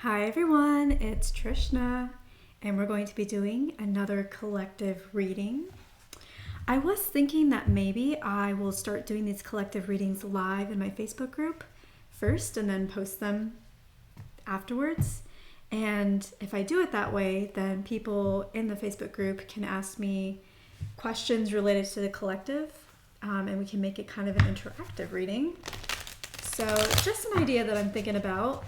Hi everyone, it's Trishna, and we're going to be doing another collective reading. I was thinking that maybe I will start doing these collective readings live in my Facebook group first and then post them afterwards. And if I do it that way, then people in the Facebook group can ask me questions related to the collective, and we can make it kind of an interactive reading. So just an idea that I'm thinking about.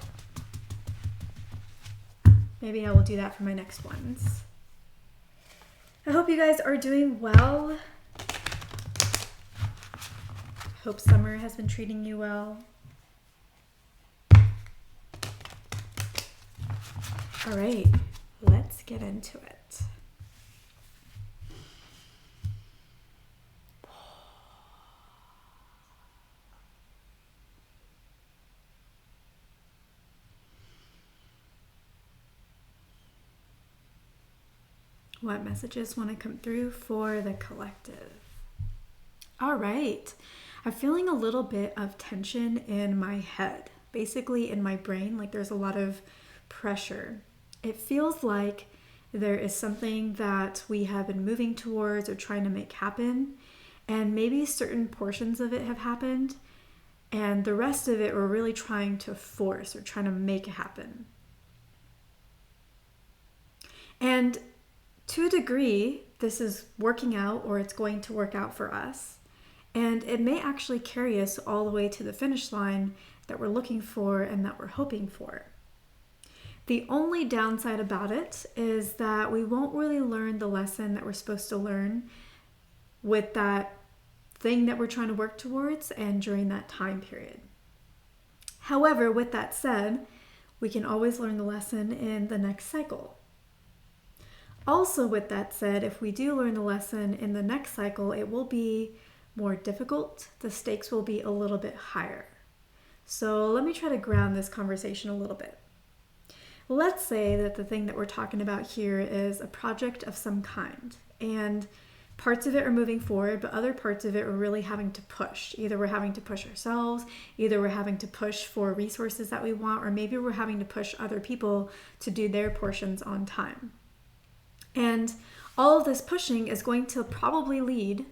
Maybe I will do that for my next ones. I hope you guys are doing well. Hope summer has been treating you well. All right, let's get into it. What messages want to come through for the collective? All right. I'm feeling a little bit of tension in my head, basically in my brain, like there's a lot of pressure. It feels like there is something that we have been moving towards or trying to make happen, and maybe certain portions of it have happened, and the rest of it we're really trying to force or trying to make it happen. And to a degree, this is working out, or it's going to work out for us. And it may actually carry us all the way to the finish line that we're looking for and that we're hoping for. The only downside about it is that we won't really learn the lesson that we're supposed to learn with that thing that we're trying to work towards and during that time period. However, with that said, we can always learn the lesson in the next cycle. Also, with that said, if we do learn the lesson in the next cycle, it will be more difficult. The stakes will be a little bit higher. So let me try to ground this conversation a little bit. Let's say that the thing that we're talking about here is a project of some kind, and parts of it are moving forward, but other parts of it are really having to push. Either we're having to push ourselves, either we're having to push for resources that we want, or maybe we're having to push other people to do their portions on time. And all of this pushing is going to probably lead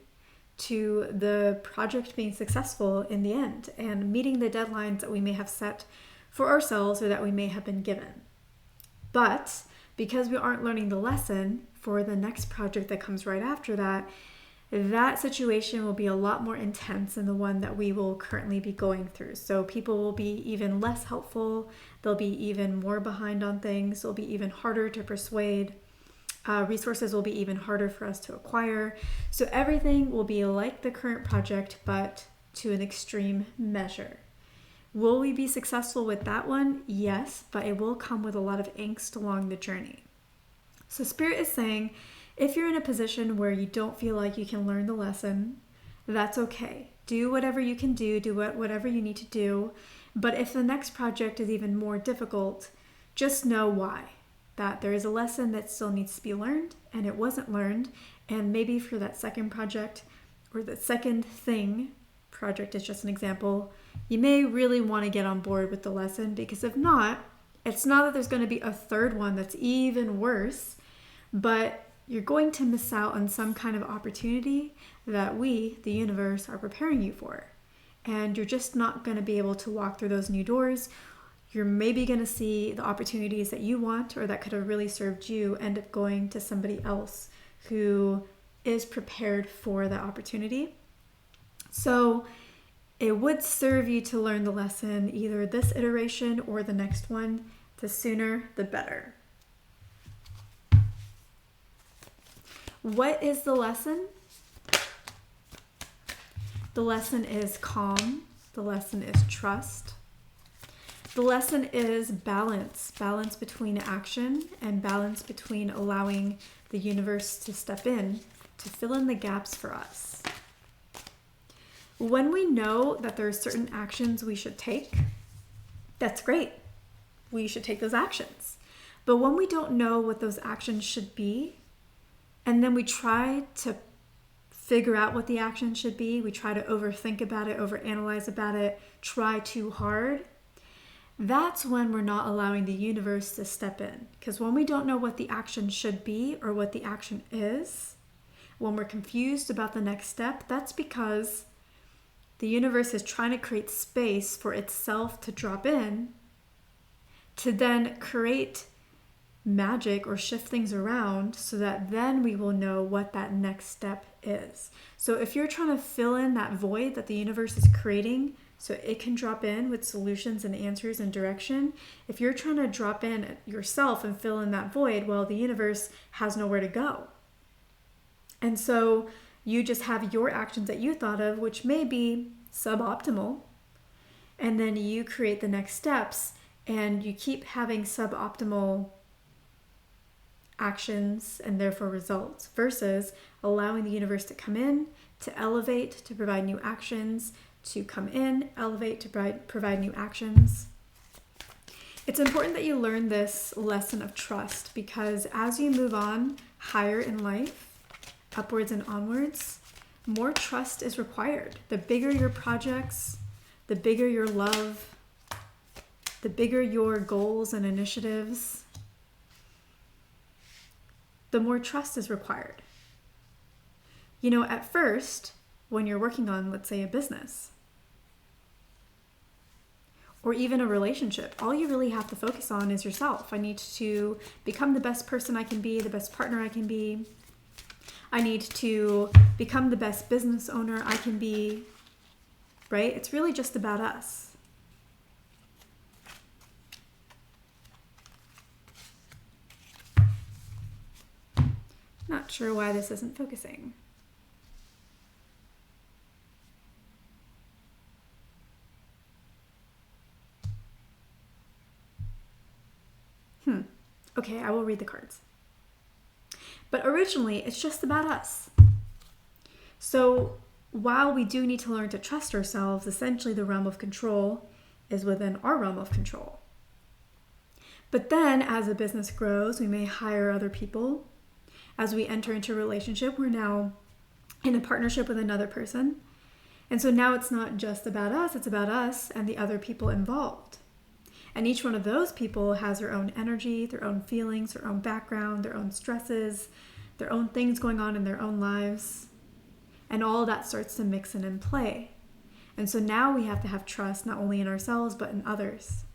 to the project being successful in the end and meeting the deadlines that we may have set for ourselves or that we may have been given. But because we aren't learning the lesson for the next project that comes right after that, that situation will be a lot more intense than the one that we will currently be going through. So people will be even less helpful. They'll be even more behind on things. It'll be even harder to persuade. Resources will be even harder for us to acquire. So everything will be like the current project, but to an extreme measure. Will we be successful with that one? Yes, but it will come with a lot of angst along the journey. So Spirit is saying, if you're in a position where you don't feel like you can learn the lesson, that's okay. Do whatever you can do whatever you need to do. But if the next project is even more difficult, just know why. That there is a lesson that still needs to be learned, and it wasn't learned. And maybe for that second project or the second thing, project is just an example, you may really want to get on board with the lesson, because if not, it's not that there's going to be a third one that's even worse, but you're going to miss out on some kind of opportunity that we, the universe, are preparing you for. And you're just not going to be able to walk through those new doors. You're maybe going to see the opportunities that you want or that could have really served you end up going to somebody else who is prepared for that opportunity. So it would serve you to learn the lesson either this iteration or the next one. The sooner, the better. What is the lesson? The lesson is calm. The lesson is trust. The lesson is balance between action and balance between allowing the universe to step in to fill in the gaps for us. When we know that there are certain actions we should take, that's great. We should take those actions. But when we don't know what those actions should be, and then we try to figure out what the action should be, we try to overthink about it, overanalyze about it, try too hard, that's when we're not allowing the universe to step in. Because when we don't know what the action should be or what the action is, when we're confused about the next step, that's because the universe is trying to create space for itself to drop in, to then create magic or shift things around so that then we will know what that next step is. So if you're trying to fill in that void that the universe is creating so it can drop in with solutions and answers and direction, if you're trying to drop in yourself and fill in that void, well, the universe has nowhere to go. And so you just have your actions that you thought of, which may be suboptimal, and then you create the next steps, and you keep having suboptimal actions and therefore results, versus allowing the universe to come in, to elevate, to provide new actions, to come in, elevate, to provide new actions. It's important that you learn this lesson of trust, because as you move on higher in life, upwards and onwards, more trust is required. The bigger your projects, the bigger your love, the bigger your goals and initiatives, the more trust is required. You know, at first, when you're working on, let's say, a business or even a relationship, all you really have to focus on is yourself. I need to become the best person I can be, the best partner I can be. I need to become the best business owner I can be, right? It's really just about us. Not sure why this isn't focusing. Okay, I will read the cards. But originally, it's just about us. So while we do need to learn to trust ourselves, essentially the realm of control is within our realm of control. But then as a business grows, we may hire other people. As we enter into a relationship, we're now in a partnership with another person. And so now it's not just about us, it's about us and the other people involved. And each one of those people has their own energy, their own feelings, their own background, their own stresses, their own things going on in their own lives. And all that starts to mix in and play. And so now we have to have trust not only in ourselves, but in others.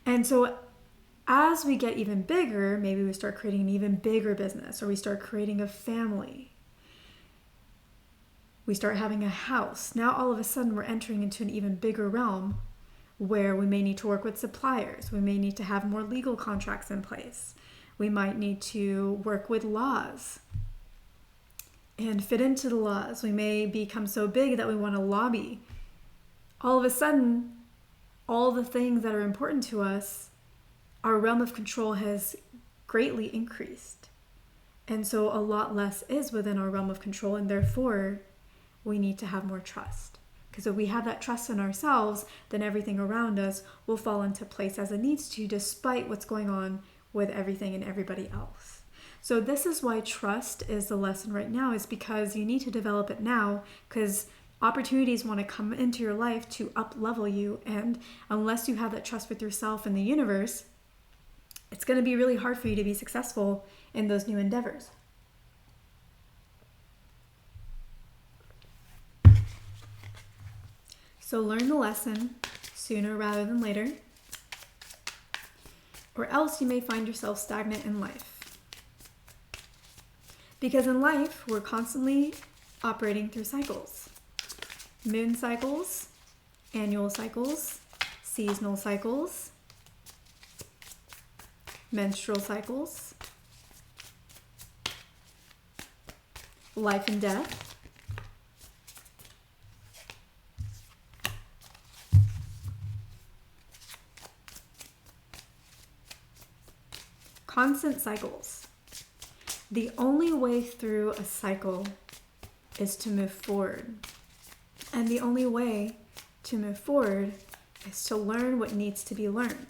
And so as we get even bigger, maybe we start creating an even bigger business, or we start creating a family. We start having a house. Now all of a sudden we're entering into an even bigger realm where we may need to work with suppliers. We may need to have more legal contracts in place. We might need to work with laws and fit into the laws. We may become so big that we want to lobby. All of a sudden, all the things that are important to us, our realm of control has greatly increased. And so a lot less is within our realm of control, and therefore we need to have more trust. Because if we have that trust in ourselves, then everything around us will fall into place as it needs to, despite what's going on with everything and everybody else. So this is why trust is the lesson right now, is because you need to develop it now, because opportunities want to come into your life to up-level you. And unless you have that trust with yourself and the universe, it's going to be really hard for you to be successful in those new endeavors. So learn the lesson sooner rather than later, or else you may find yourself stagnant in life. Because in life, we're constantly operating through cycles. Moon cycles, annual cycles, seasonal cycles, menstrual cycles, life and death, constant cycles. The only way through a cycle is to move forward. And the only way to move forward is to learn what needs to be learned.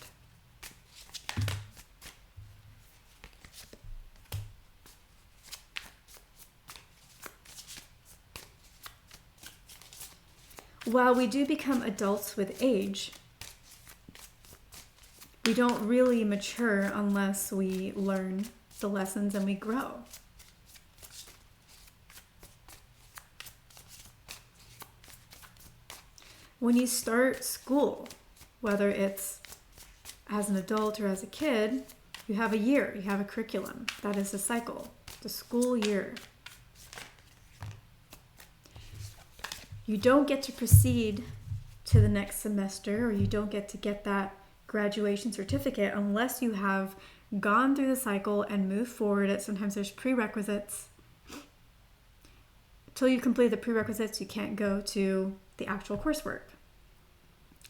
While we do become adults with age, We don't really mature unless we learn the lessons and we grow. When you start school, whether it's as an adult or as a kid, you have a year, you have a curriculum. That is a cycle, the school year. You don't get to proceed to the next semester, or you don't get to get that graduation certificate unless you have gone through the cycle and moved forward. Sometimes there's prerequisites. Until you complete the prerequisites, you can't go to the actual coursework,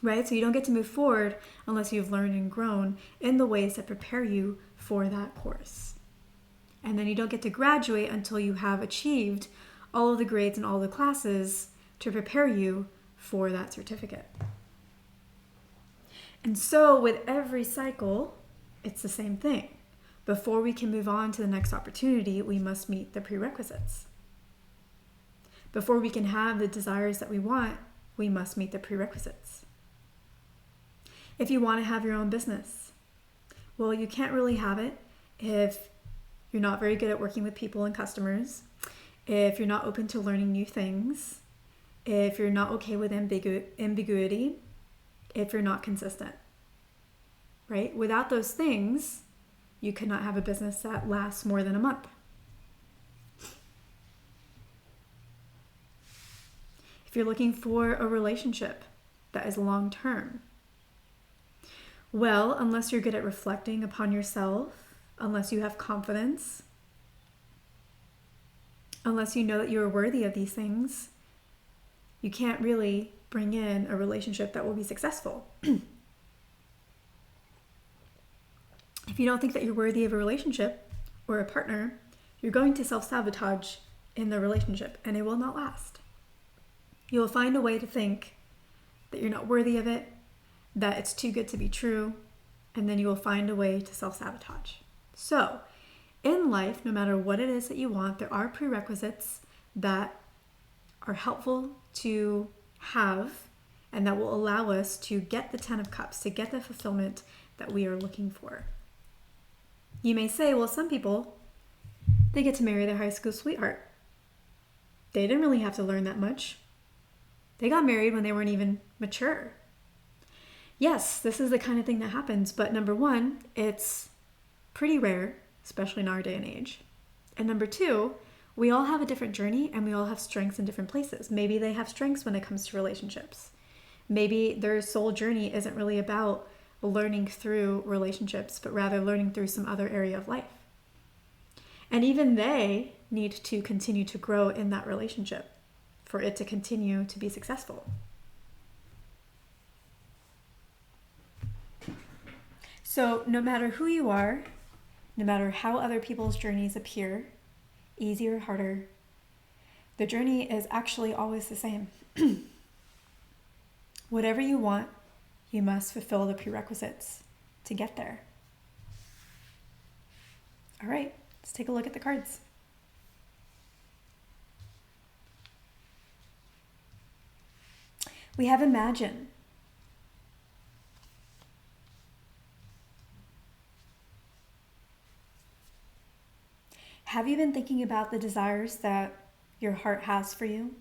right? So you don't get to move forward unless you've learned and grown in the ways that prepare you for that course. And then you don't get to graduate until you have achieved all of the grades and all the classes to prepare you for that certificate. And so with every cycle, it's the same thing. Before we can move on to the next opportunity, we must meet the prerequisites. Before we can have the desires that we want, we must meet the prerequisites. If you want to have your own business, well, you can't really have it if you're not very good at working with people and customers, if you're not open to learning new things, if you're not okay with ambiguity, if you're not consistent, right? Without those things, you cannot have a business that lasts more than a month. If you're looking for a relationship that is long-term, well, unless you're good at reflecting upon yourself, unless you have confidence, unless you know that you are worthy of these things, you can't really bring in a relationship that will be successful. If you don't think that you're worthy of a relationship or a partner, you're going to self-sabotage in the relationship and it will not last. You'll find a way to think that you're not worthy of it, that it's too good to be true, and then you will find a way to self-sabotage. So, in life, no matter what it is that you want, there are prerequisites that are helpful to have and that will allow us to get the 10 of Cups, to get the fulfillment that we are looking for. You may say, well, some people, they get to marry their high school sweetheart. They didn't really have to learn that much. They got married when they weren't even mature. Yes, this is the kind of thing that happens, but number one, it's pretty rare, especially in our day and age. And number two, we all have a different journey and we all have strengths in different places. Maybe they have strengths when it comes to relationships. Maybe their soul journey isn't really about learning through relationships, but rather learning through some other area of life. And even they need to continue to grow in that relationship for it to continue to be successful. So no matter who you are, no matter how other people's journeys appear, easy or harder, the journey is actually always the same. Whatever you want, you must fulfill the prerequisites to get there. All right, let's take a look at the cards. We have Imagine. Have you been thinking about the desires that your heart has for you?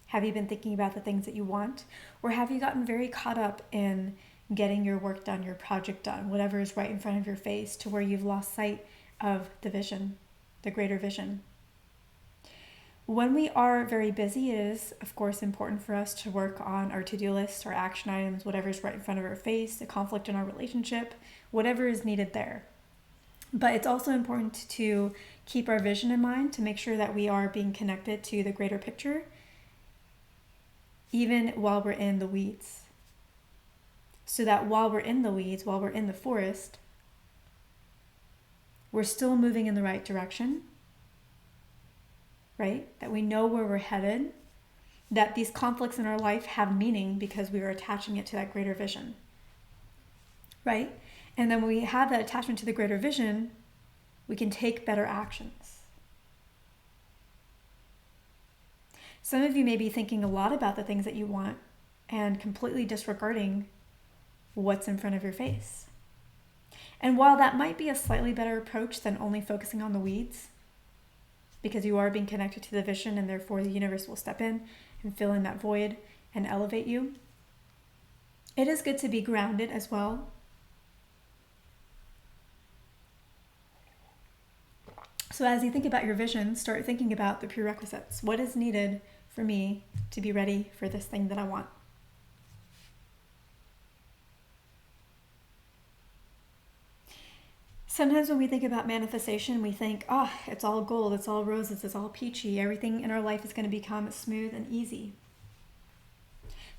Have you been thinking about the things that you want? Or have you gotten very caught up in getting your work done, your project done, whatever is right in front of your face, to where you've lost sight of the vision, the greater vision? When we are very busy, it is, of course, important for us to work on our to-do list, our action items, whatever is right in front of our face, the conflict in our relationship, whatever is needed there. But it's also important to keep our vision in mind, to make sure that we are being connected to the greater picture, even while we're in the weeds. So that while we're in the weeds, while we're in the forest, we're still moving in the right direction, right? That we know where we're headed, that these conflicts in our life have meaning because we are attaching it to that greater vision, right? And then when we have that attachment to the greater vision, we can take better actions. Some of you may be thinking a lot about the things that you want and completely disregarding what's in front of your face. And while that might be a slightly better approach than only focusing on the weeds, because you are being connected to the vision and therefore the universe will step in and fill in that void and elevate you, it is good to be grounded as well. So as you think about your vision, start thinking about the prerequisites. What is needed for me to be ready for this thing that I want? Sometimes when we think about manifestation, we think, oh, it's all gold, it's all roses, it's all peachy. Everything in our life is going to become smooth and easy.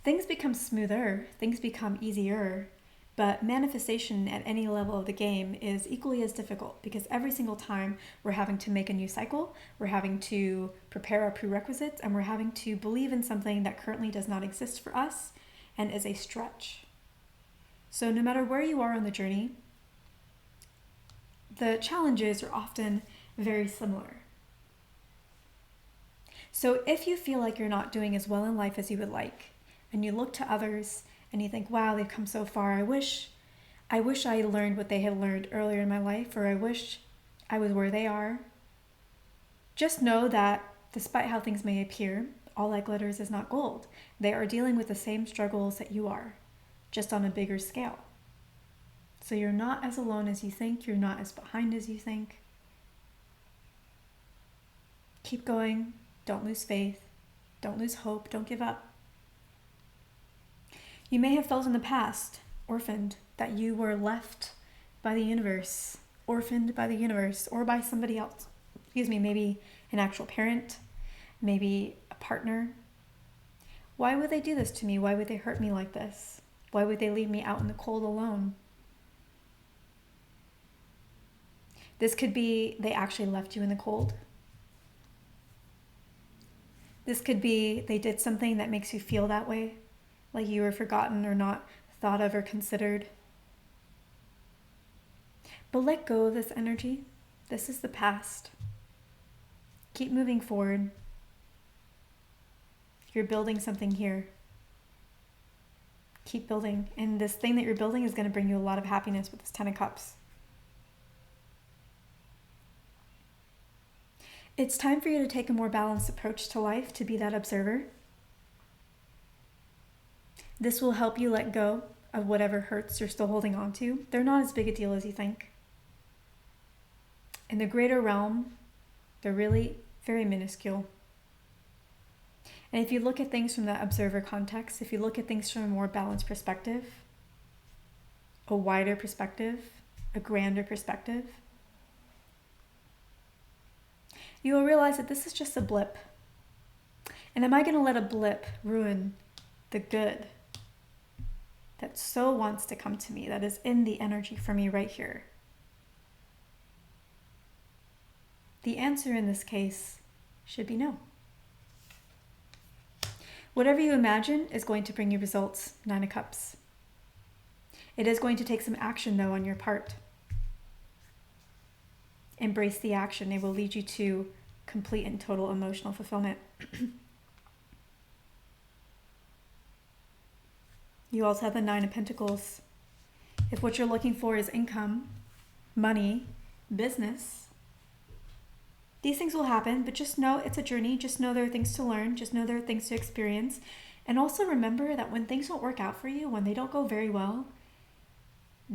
Things become smoother, things become easier, but manifestation at any level of the game is equally as difficult because every single time we're having to make a new cycle, we're having to prepare our prerequisites, and we're having to believe in something that currently does not exist for us and is a stretch. So no matter where you are on the journey, the challenges are often very similar. So if you feel like you're not doing as well in life as you would like, and you look to others and you think, wow, they've come so far, I wish I learned what they had learned earlier in my life, or I wish I was where they are. Just know that despite how things may appear, all that glitters is not gold. They are dealing with the same struggles that you are, just on a bigger scale. So you're not as alone as you think, you're not as behind as you think. Keep going, don't lose faith, don't lose hope, don't give up. You may have felt in the past orphaned, that you were left by the universe, orphaned by the universe, or by somebody else. Maybe an actual parent, maybe a partner. Why would they do this to me? Why would they hurt me like this? Why would they leave me out in the cold alone? This could be they actually left you in the cold. This could be they did something that makes you feel that way, like you were forgotten or not thought of or considered. But let go of this energy. This is the past. Keep moving forward. You're building something here. Keep building. And this thing that you're building is going to bring you a lot of happiness with this 10 of Cups. It's time for you to take a more balanced approach to life, to be that observer. This will help you let go of whatever hurts you're still holding on to. They're not as big a deal as you think. In the greater realm, they're really very minuscule. And if you look at things from that observer context, if you look at things from a more balanced perspective, a wider perspective, a grander perspective, you will realize that this is just a blip. And am I going to let a blip ruin the good that so wants to come to me, that is in the energy for me right here? The answer in this case should be no. Whatever you imagine is going to bring you results, 9 of Cups. It is going to take some action, though, on your part. Embrace the action. It will lead you to complete and total emotional fulfillment. You also have the 9 of Pentacles. If what you're looking for is income, money, business, these things will happen, but just know it's a journey. Just know there are things to learn. Just know there are things to experience. And also remember that when things don't work out for you, when they don't go very well,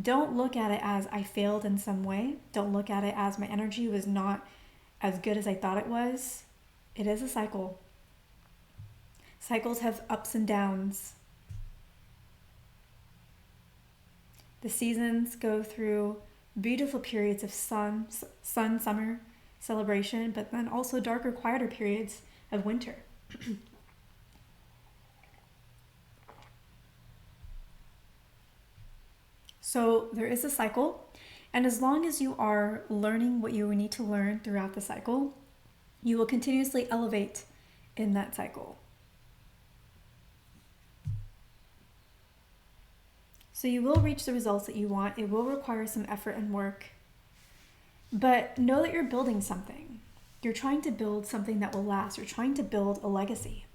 don't look at it as I failed in some way. Don't look at it as my energy was not as good as I thought it was. It is a cycle. Cycles have ups and downs. The seasons go through beautiful periods of sun, summer celebration, but then also darker, quieter periods of winter. So there is a cycle, and as long as you are learning what you need to learn throughout the cycle, you will continuously elevate in that cycle. So you will reach the results that you want. It will require some effort and work, but know that you're building something. You're trying to build something that will last. You're trying to build a legacy.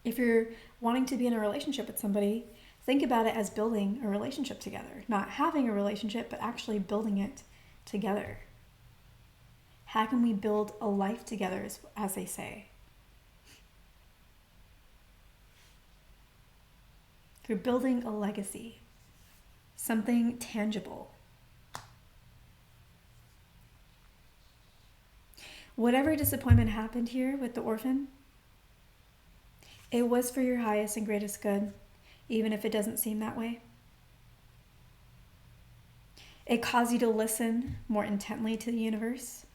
If you're wanting to be in a relationship with somebody, Think about it as building a relationship together. Not having a relationship, but actually building it together. How can we build a life together, as they say? Through building a legacy, something tangible. Whatever disappointment happened here with the orphan, it was for your highest and greatest good, even if it doesn't seem that way. It caused you to listen more intently to the universe.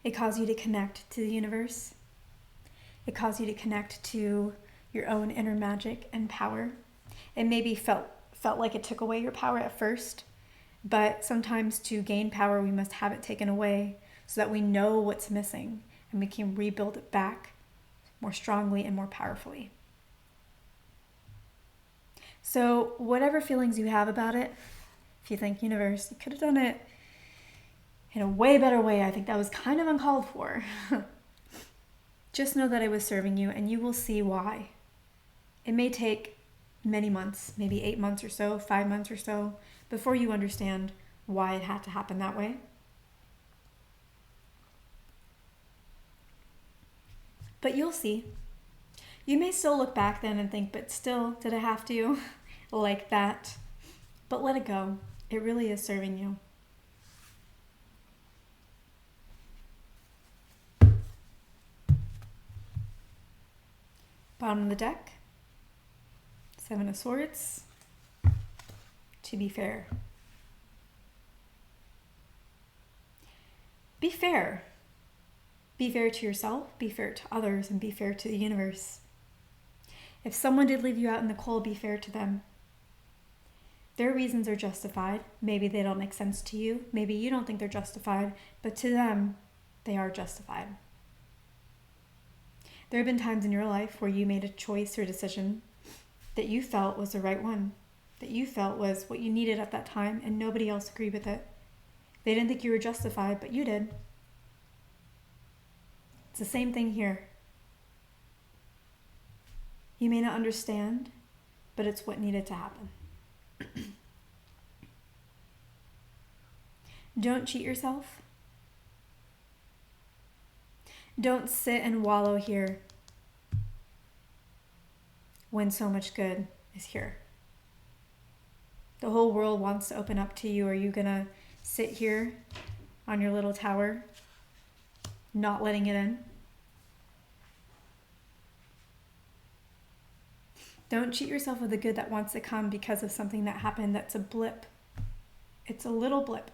It caused you to connect to the universe. It caused you to connect to your own inner magic and power. It maybe felt like it took away your power at first, but sometimes to gain power, we must have it taken away so that we know what's missing and we can rebuild it back more strongly and more powerfully. So whatever feelings you have about it, if you think, universe, you could have done it in a way better way, I think that was kind of uncalled for. Just know that it was serving you, and you will see why. It may take many months, maybe 8 months or so, 5 months or so, before you understand why it had to happen that way. But you'll see. You may still look back then and think, but still, did I have to? Like that. But let it go. It really is serving you. Bottom of the deck. 7 of Swords. To be fair. Be fair. Be fair to yourself, be fair to others, and be fair to the universe. If someone did leave you out in the cold, be fair to them. Their reasons are justified. Maybe they don't make sense to you. Maybe you don't think they're justified, but to them, they are justified. There have been times in your life where you made a choice or decision that you felt was the right one, that you felt was what you needed at that time, and nobody else agreed with it. They didn't think you were justified, but you did. It's the same thing here. You may not understand, but it's what needed to happen. Don't cheat yourself. Don't sit and wallow here when so much good is here. The whole world wants to open up to you. Are you gonna sit here on your little tower, not letting it in? Don't cheat yourself of the good that wants to come because of something that happened that's a blip. It's a little blip.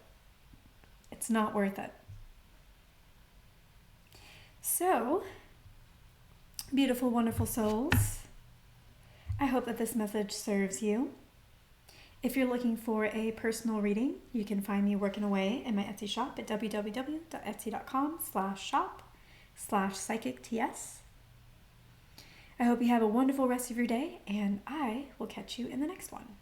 It's not worth it. So, beautiful, wonderful souls, I hope that this message serves you. If you're looking for a personal reading, you can find me working away in my Etsy shop at www.etsy.com/shop/psychicts. I hope you have a wonderful rest of your day, and I will catch you in the next one.